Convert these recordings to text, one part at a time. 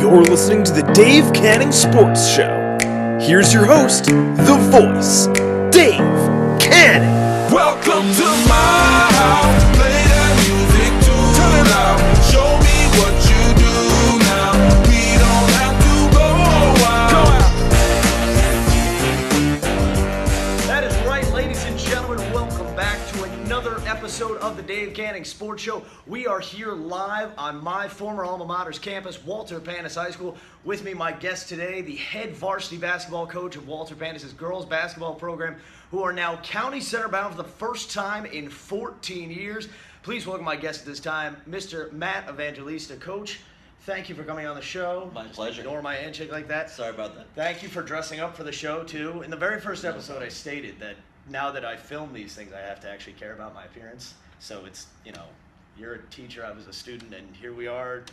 You're listening to the Dave Canning Sports Show. Here's your host, the voice, Dave Canning. Welcome to my house. Play that music too loud. Show me what you do now. We don't have to go out. That is right, ladies and gentlemen. Welcome back to another episode of the Dave Canning Sports Show. We are here live on my former alma mater's campus, Walter Panas High School. With me, my guest today, the head varsity basketball coach of Walter Panas' girls basketball program, who are now county center bound for the first time in 14 years. Please welcome my guest at this time, Mr. Matt Evangelista. Coach, thank you for coming on the show. My pleasure. Ignore my handshake like that. Sorry about that. Thank you for dressing up for the show, too. In the very first episode, I stated that now that I film these things, I have to actually care about my appearance. So it's, you're a teacher, I was a student, and here we are.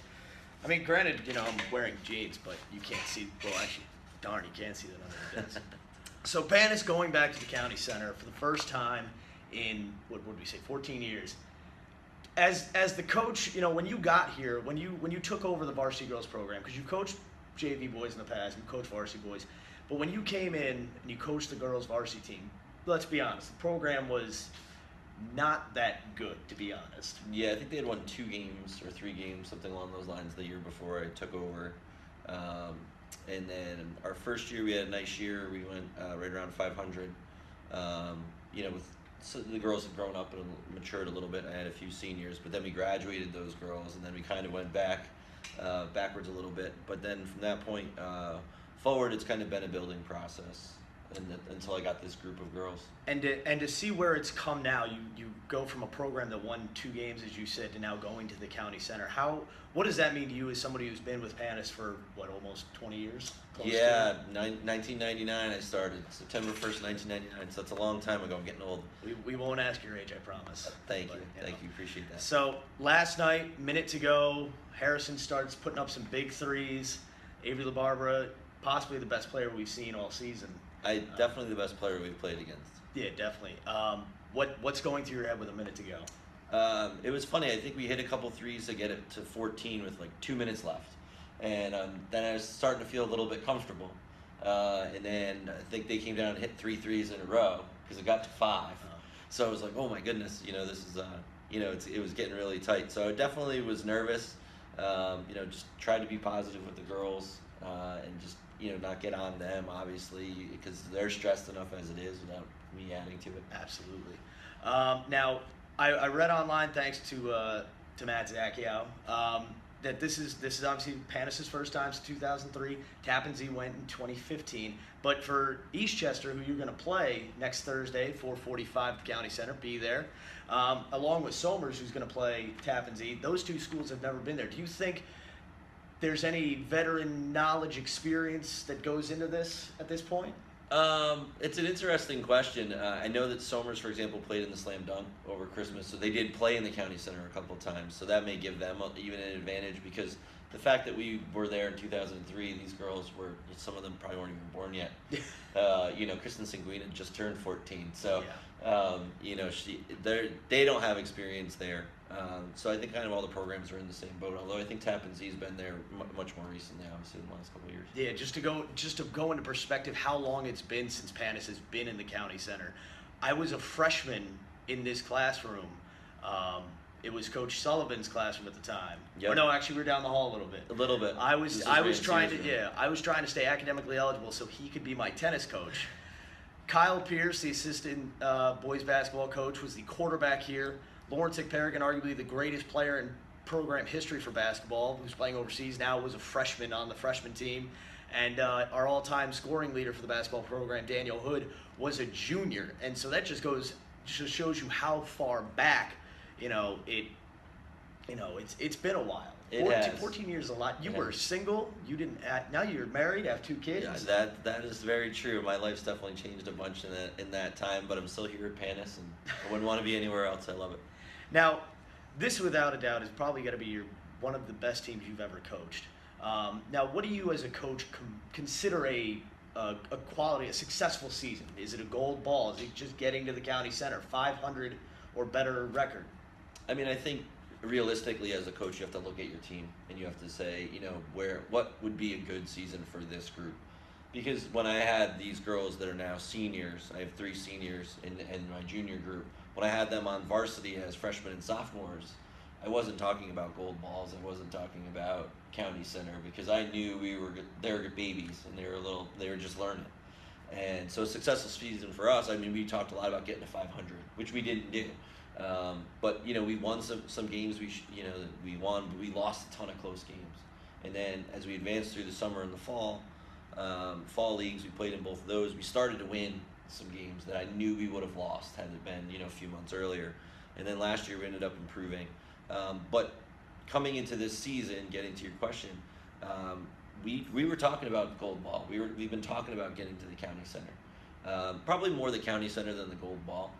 I mean, granted, I'm wearing jeans, but you can't see, well, actually, darn, you can't see that under the desk. So Panas going back to the county center for the first time in, what would we say, 14 years. As the coach, when you got here, when you took over the varsity girls program, because you coached JV boys in the past, you coached varsity boys, but when you came in and you coached the girls varsity team, let's be honest, the program was not that good, to be honest. Yeah, I think they had won 2 games or 3 games, something along those lines, the year before I took over. And then our first year, we had a nice year. We went right around 500. So the girls had grown up and matured a little bit. I had a few seniors, but then we graduated those girls, and then we kind of went backwards a little bit. But then from that point forward, it's kind of been a building process until I got this group of girls. And to see where it's come now, you go from a program that won 2 games, as you said, to now going to the county center. What does that mean to you as somebody who's been with Panas for, almost 20 years? Yeah, 1999 I started, September 1st, 1999, so that's a long time ago. I'm getting old. We won't ask your age, I promise. Thank you, appreciate that. So last night, minute to go, Harrison starts putting up some big threes. Avery LaBarbera, possibly the best player we've seen all season. Definitely the best player we've played against. Yeah, definitely. What's going through your head with a minute to go? It was funny. I think we hit a couple threes to get it to 14 with 2 minutes left. And then I was starting to feel a little bit comfortable. And then I think they came down and hit 3 threes in a row because it got to 5. So I was like, oh my goodness, this is, it was getting really tight. So I definitely was nervous, just tried to be positive with the girls and just, not get on them, obviously, because they're stressed enough as it is without me adding to it. Absolutely. Now, I read online, thanks to Matt Evangelista, that this is obviously Panas' first time since 2003. Tappan Zee went in 2015. But for Eastchester, who you're going to play next Thursday, 4:45 at the County Center, be there, along with Somers, who's going to play Tappan Zee. Those 2 schools have never been there. Do you think there's any veteran knowledge, experience that goes into this at this point? It's an interesting question. I know that Somers, for example, played in the Slam Dunk over Christmas, so they did play in the county center a couple of times, so that may give them even an advantage because the fact that we were there in 2003, these girls were, some of them probably weren't even born yet. Kristen Sanguina just turned 14, so, they don't have experience there. So I think kind of all the programs are in the same boat, although I think Tappan Zee's been there much more recently, obviously, in the last couple of years. Yeah, just to go into perspective how long it's been since Panas has been in the county center. I was a freshman in this classroom. It was Coach Sullivan's classroom at the time. Yep. Or no, actually, we were down the hall a little bit. A little bit. I was trying to stay academically eligible so he could be my tennis coach. Kyle Pierce, the assistant boys basketball coach, was the quarterback here. Lawrence Paragon, arguably the greatest player in program history for basketball, who's playing overseas now, was a freshman on the freshman team. And our all-time scoring leader for the basketball program, Daniel Hood, was a junior. And so that just shows you how far back, it's been a while. 14 years is a lot. You were single. You didn't. Now you're married. Have 2 kids. Yeah, that is very true. My life's definitely changed a bunch in that time. But I'm still here at Panas, and I wouldn't want to be anywhere else. I love it. Now, this without a doubt is probably going to be one of the best teams you've ever coached. Now, what do you as a coach consider a quality, a successful season? Is it a gold ball? Is it just getting to the county center, 500 or better record? I mean, I think realistically, as a coach, you have to look at your team and you have to say, what would be a good season for this group. Because when I had these girls that are now seniors, I have 3 seniors in my junior group. When I had them on varsity as freshmen and sophomores, I wasn't talking about gold balls. I wasn't talking about county center, because I knew they were babies and they were just learning. And so a successful season for us, I mean, we talked a lot about getting to 500, which we didn't do. But we won some games. We won, but we lost a ton of close games. And then as we advanced through the summer and the fall leagues, we played in both of those. We started to win some games that I knew we would have lost had it been a few months earlier. And then last year we ended up improving. But coming into this season, getting to your question, we were talking about gold ball. We've been talking about getting to the county center. Probably more the county center than the gold ball.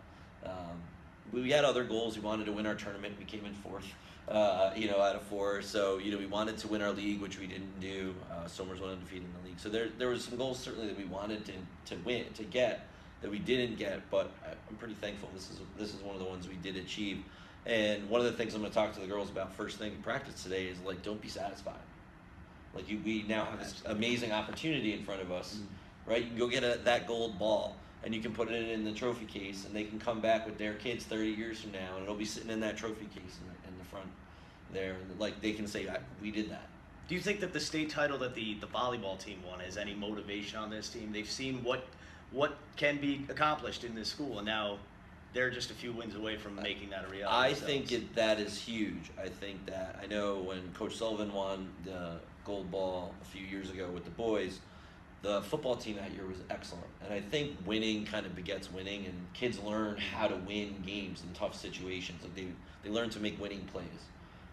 We had other goals. We wanted to win our tournament. We came in 4th, out of 4. So, we wanted to win our league, which we didn't do. Somers went undefeated in the league. So there was some goals certainly that we wanted to win, to get, that we didn't get. But I'm pretty thankful this is one of the ones we did achieve. And one of the things I'm going to talk to the girls about first thing in practice today is, don't be satisfied. We now have this amazing opportunity in front of us, right? You can go get that gold ball, and you can put it in the trophy case, and they can come back with their kids 30 years from now, and it'll be sitting in that trophy case in the front there, and they can say, we did that. Do you think that the state title that the volleyball team won has any motivation on this team? They've seen what can be accomplished in this school, and now they're just a few wins away from making that a reality. I think that is huge. I think that, I know when Coach Sullivan won the gold ball a few years ago with the boys, the football team that year was excellent. And I think winning kind of begets winning, and kids learn how to win games in tough situations. They learn to make winning plays.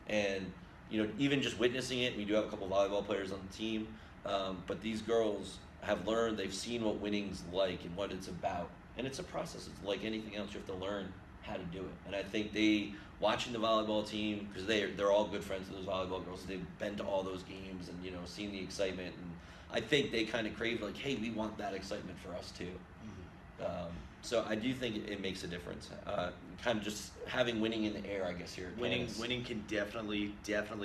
And, even just witnessing it, we do have a couple of volleyball players on the team, but these girls have learned, they've seen what winning's like and what it's about. And it's a process. It's like anything else. You have to learn how to do it. And I think watching the volleyball team, because they're all good friends with those volleyball girls, they've been to all those games and, seen the excitement. And I think they kind of crave, hey, we want that excitement for us too. Mm-hmm. So I do think it makes a difference. Kind of just having winning in the air, I guess, here at Panas. Winning can definitely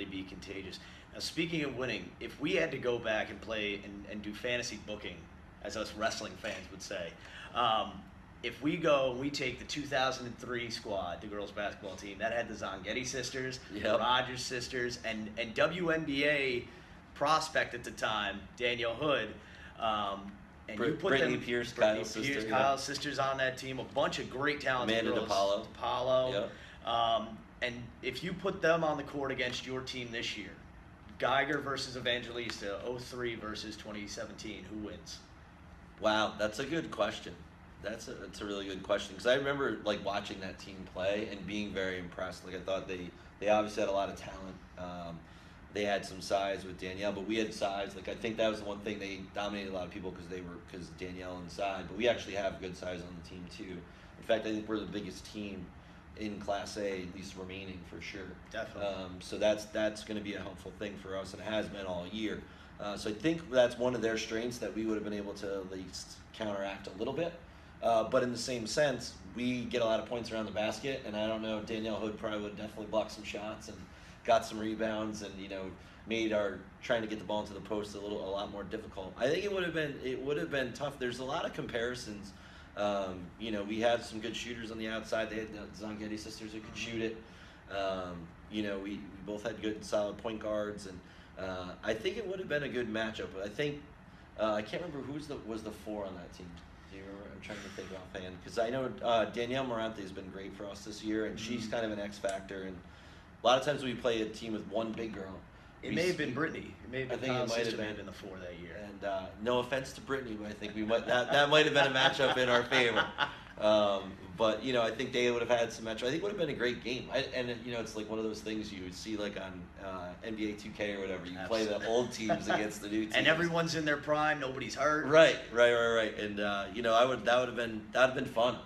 be contagious. Now, speaking of winning, if we had to go back and play and do fantasy booking, as us wrestling fans would say, if we take the 2003 squad, the girls basketball team, that had the Zongetti sisters, the Rogers sisters, and WNBA prospect at the time, Danielle Hood, and you put Brittany Pierce, Kyle's sisters on that team, a bunch of great talented Amanda girls. DePaulo. And if you put them on the court against your team this year, Geiger versus Evangelista, 03 versus 2017, who wins? Wow, that's a good question. That's a really good question, because I remember watching that team play and being very impressed. I thought they obviously had a lot of talent. They had some size with Danielle, but we had size. I think that was the one thing they dominated a lot of people because Danielle inside. But we actually have good size on the team too. In fact, I think we're the biggest team in Class A, at least remaining for sure. Definitely. So that's going to be a helpful thing for us, and it has been all year. So I think that's one of their strengths that we would have been able to at least counteract a little bit. But in the same sense, we get a lot of points around the basket, and I don't know, Danielle Hood probably would definitely block some shots and got some rebounds, and made our trying to get the ball into the post a lot more difficult. I think it would have been tough. There's a lot of comparisons. We had some good shooters on the outside. They had the Zongetti sisters who could shoot it. We both had good solid point guards, and I think it would have been a good matchup. I think I can't remember who was the 4 on that team. Do you remember? I'm trying to think offhand, because I know Danielle Morante has been great for us this year, and she's kind of an X factor. And a lot of times we play a team with one big girl. It may have been Brittany. It may have been Kyle's sister. May have been the 4 that year. And no offense to Brittany, but I think that might have been a matchup in our favor. But I think they would have had some matchup. I think it would have been a great game. It's one of those things you would see on NBA 2K or whatever. You play the old teams against the new teams, and everyone's in their prime. Nobody's hurt. Right. And that would have been fun.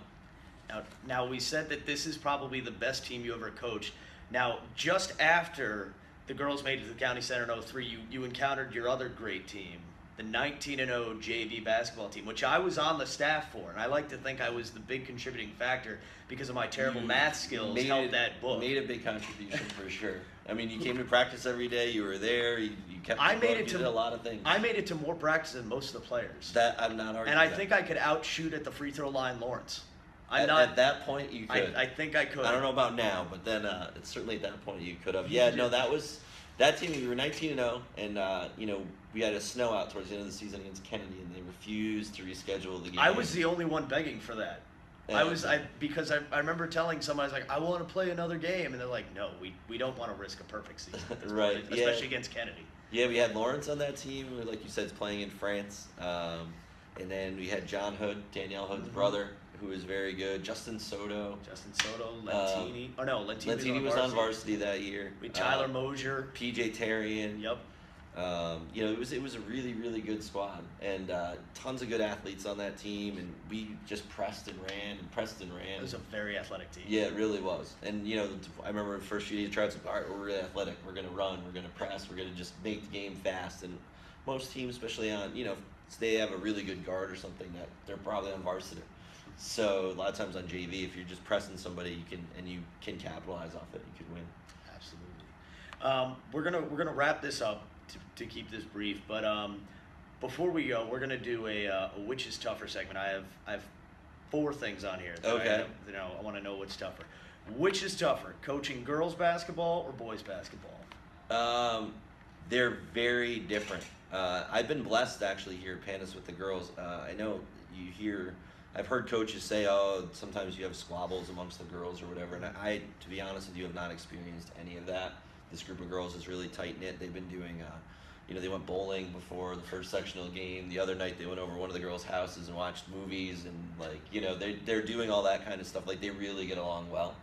Now we said that this is probably the best team you ever coached. Now, just after the girls made it to the county center in 03, you encountered your other great team, the 19-0 JV basketball team, which I was on the staff for, and I like to think I was the big contributing factor because of my terrible math skills helped that book. Made a big contribution for sure. I mean, you came to practice every day. You were there. You kept. I made it you did a lot of things. I made it to more practice than most of the players. That I'm not arguing. And I think I could outshoot at the free throw line Lawrence. At that point, you could. I think I could. I don't know about now, but then it's certainly at that point you could have. Yeah, no, that team. We were 19-0, and we had a snow out towards the end of the season against Kennedy, and they refused to reschedule the game. I was the only one begging for that. Because I remember telling someone, I was like, I want to play another game, and they're like, no, we don't want to risk a perfect season, right? Especially against Kennedy. Yeah, we had Lawrence on that team, who, like you said, is playing in France, and then we had John Hood, Danielle Hood's brother, who was very good. Justin Soto, Lentini. Lentini was on varsity that year. With Tyler Mosier, PJ Tarian. Yep. It was a really, really good squad, and tons of good athletes on that team, and we just pressed and ran. It was a very athletic team. Yeah, it really was. And I remember the first few days of tryouts, all right, we're really athletic. We're gonna run. We're gonna press. We're gonna just make the game fast. And most teams, especially on if they have a really good guard or something, that they're probably on varsity. So a lot of times on JV, if you're just pressing somebody, you can capitalize off it. You can win. Absolutely. We're gonna wrap this up to keep this brief, but before we go, we're gonna do a which is tougher segment. I have 4 things on here. Okay. I want to know what's tougher. Which is tougher, coaching girls basketball or boys basketball? They're very different. I've been blessed actually here at Panas with the girls. I know I've heard coaches say, oh, sometimes you have squabbles amongst the girls or whatever, and I, to be honest with you, have not experienced any of that. This group of girls is really tight-knit. They've been doing, they went bowling before the first sectional game. The other night they went over one of the girls' houses and watched movies, and they're doing all that kind of stuff. Like, they really get along well.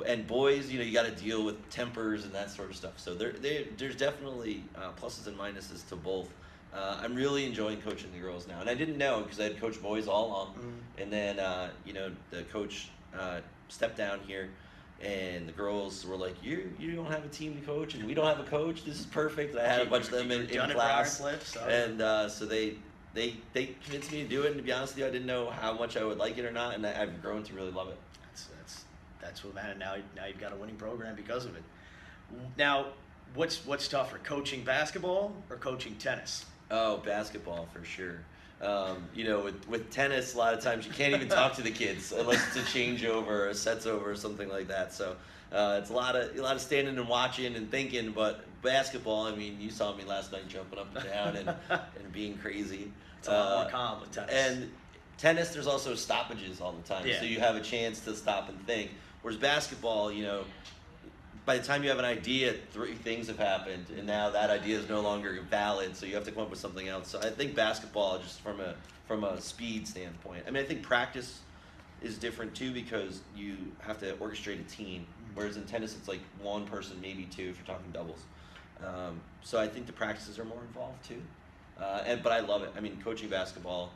And boys, you got to deal with tempers and that sort of stuff. So there's definitely pluses and minuses to both. I'm really enjoying coaching the girls now, and I didn't know because I had coached boys all along, and then the coach stepped down here, and the girls were like, "You don't have a team to coach, and we don't have a coach. This is perfect." And I had a bunch of them in class, and so they convinced me to do it. And to be honest with you, I didn't know how much I would like it or not, and I've grown to really love it. That's what matters. Now you've got a winning program because of it. Now, what's tougher, coaching basketball or coaching tennis? Oh, basketball for sure. With tennis, a lot of times you can't even talk to the kids unless it's a changeover, or a sets over, or something like that. So it's a lot of standing and watching and thinking. But basketball, I mean, you saw me last night jumping up and down and being crazy. It's a lot more calm with tennis. And tennis, there's also stoppages all the time, so you have a chance to stop and think. Whereas basketball, by the time you have an idea, 3 things have happened, and now that idea is no longer valid, so you have to come up with something else. So I think basketball, just from a speed standpoint, I mean, I think practice is different too because you have to orchestrate a team, whereas in tennis it's like one person, maybe 2 if you're talking doubles. So I think the practices are more involved too, but I love it. I mean, coaching basketball,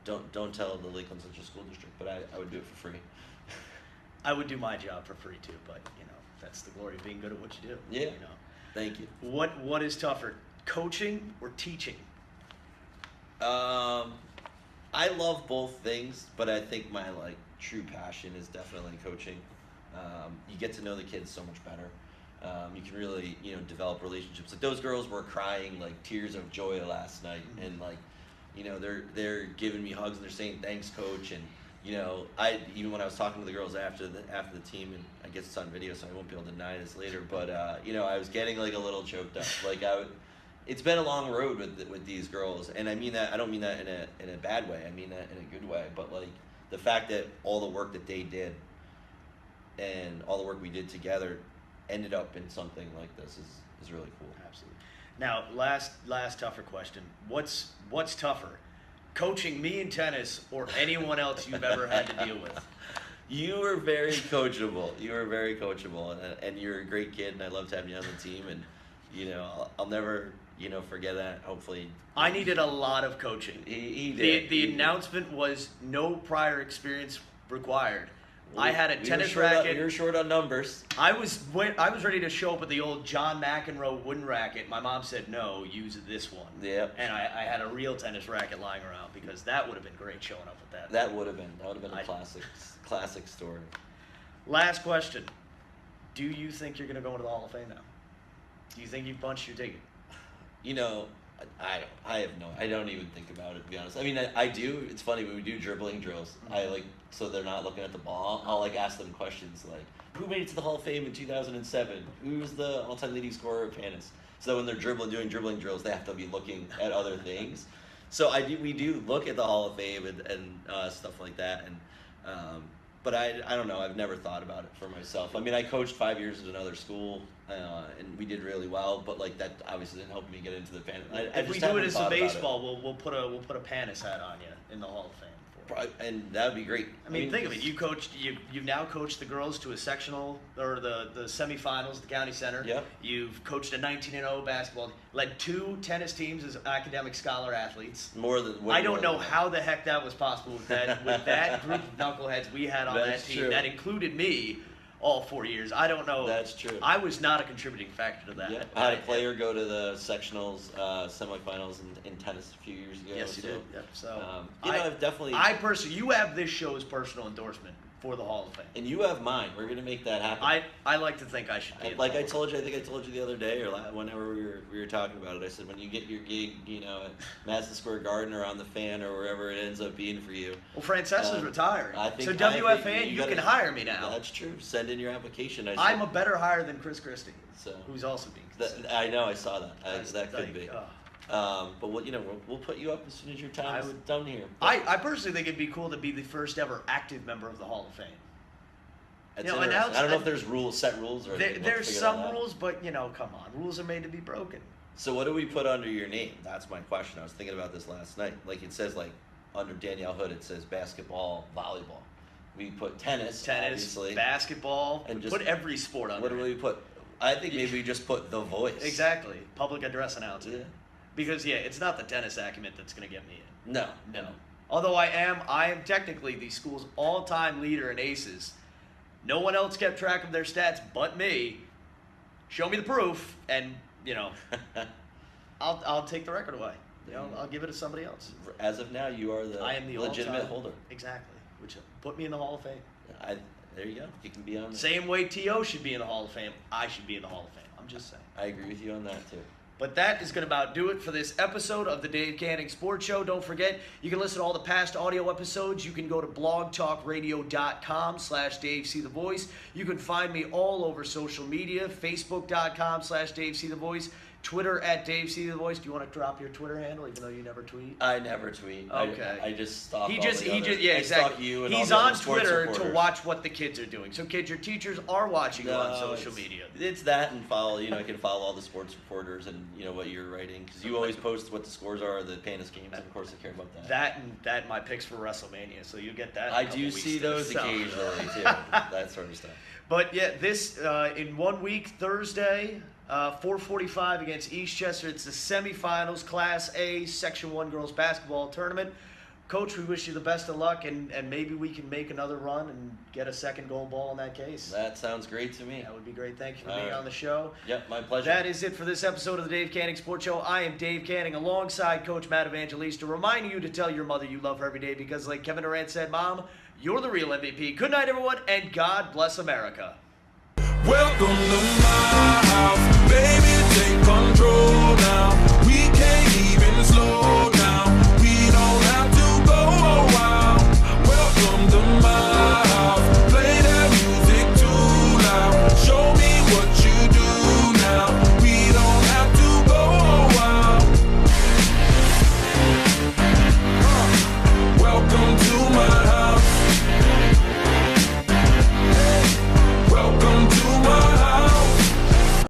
don't tell the Lakeland Central School District, but I would do it for free. I would do my job for free too, but that's the glory of being good at what you do. Yeah. Thank you. What is tougher, coaching or teaching? I love both things, but I think my true passion is definitely coaching. You get to know the kids so much better. You can really develop relationships. Like, those girls were crying like tears of joy last night, and they're giving me hugs and they're saying thanks, coach, and even when I was talking to the girls after the team, and I guess it's on video, so I won't be able to deny this later, but I was getting a little choked up. It's been a long road with these girls, and I mean that. I don't mean that in a bad way. I mean that in a good way. But the fact that all the work that they did and all the work we did together ended up in something like this is really cool. Absolutely. Now, last tougher question. What's tougher? Coaching me in tennis or anyone else you've ever had to deal with? You were very coachable. And you're a great kid, and I loved having you on the team. And I'll never forget that. Hopefully, I needed a lot of coaching. He did. The announcement was no prior experience required. I had a tennis We racket. were short on numbers. I was ready to show up with the old John McEnroe wooden racket. My mom said, no, use this one. Yep. And I had a real tennis racket lying around because that would have been great showing up with that. That would have been a classic story. Last question. Do you think you're going to go into the Hall of Fame now? Do you think you've punched your ticket? You know, I don't even think about it, to be honest. I mean, I do. It's funny when we do dribbling drills. So they're not looking at the ball. I'll ask them questions like, who made it to the Hall of Fame in 2007? Who's the all-time leading scorer of Panas? So when they're doing dribbling drills, they have to be looking at other things. So we do look at the Hall of Fame and stuff like that. And but I don't know. I've never thought about it for myself. I mean, I coached 5 years at another school, and we did really well. But like that obviously didn't help me get into the Panas. If we do it as a baseball, we'll put a Panas hat on you in the Hall of Fame. And that would be great. I mean, think of it. You've now coached the girls to a sectional or the semifinals, the county center. Yep. You've coached a 19-0 basketball. Led 2 tennis teams as academic scholar athletes. I don't know how the heck that was possible with that group of knuckleheads we had on that team. True. That included me. All 4 years. I don't know. That's true. I was not a contributing factor to that. Yeah. I had a player go to the sectionals, semifinals in tennis a few years ago. Yes, you did. Yep. So, I've definitely. I personally, you have this show's personal endorsement for the Hall of Fame. And you have mine. We're gonna make that happen. I like to think I should be. I told you. I think I told you the other day, or whenever we were talking about it. I said when you get your gig, at Madison Square Garden or on the Fan or wherever it ends up being for you. Well, Francesa's retiring. So I WFAN, think you can hire me now. That's true. Send in your application. I'm a better hire than Chris Christie, who's also being considered. I know. I saw that. That could be. But we'll put you up as soon as your time is done here. I personally think it'd be cool to be the first ever active member of the Hall of Fame. I don't know if there's set rules or there's some rules, but come on, rules are made to be broken. So what do we put under your name? That's my question. I was thinking about this last night. Like it says, under Danielle Hood, it says basketball, volleyball. We put tennis, obviously, basketball, and just put every sport under. What do we put? I think maybe we just put The Voice. Exactly, public address announcer. Yeah. Because it's not the tennis acumen that's going to get me in. No. Although I am technically the school's all-time leader in aces. No one else kept track of their stats but me. Show me the proof, and I'll take the record away. I'll give it to somebody else. As of now, you are the legitimate holder. Exactly. Which put me in the Hall of Fame. There you go. You can be on there. Same way T.O. should be in the Hall of Fame, I should be in the Hall of Fame. I'm just saying. I agree with you on that too. But that is going to about do it for this episode of the Dave Canning Sports Show. Don't forget, you can listen to all the past audio episodes. You can go to blogtalkradio.com/Dave See The Voice. You can find me all over social media, facebook.com/Dave See The Voice. Twitter @Dave See The Voice. Do you want to drop your Twitter handle, even though you never tweet? I never tweet. Okay. I just stalk. Exactly. You and He's all the on sports Twitter reporters. to watch what the kids are doing. So kids, your teachers are watching you on social media. It's that and follow. I can follow all the sports reporters and what you're writing because you always post what the scores are of the Panas games. And of course, I care about that. That and my picks for WrestleMania. So you get that. I do see those occasionally too. That sort of stuff. But this in 1 week, Thursday. 4:45 against Eastchester. It's the semifinals, Class A, Section 1 girls basketball tournament. Coach, we wish you the best of luck, and maybe we can make another run and get a second gold ball in that case. That sounds great to me. That would be great. Thank you for being on the show. Yep, my pleasure. That is it for this episode of the Dave Canning Sports Show. I am Dave Canning alongside Coach Matt Evangelista, reminding you to tell your mother you love her every day because, like Kevin Durant said, Mom, you're the real MVP. Good night, everyone, and God bless America. Welcome to my house, baby.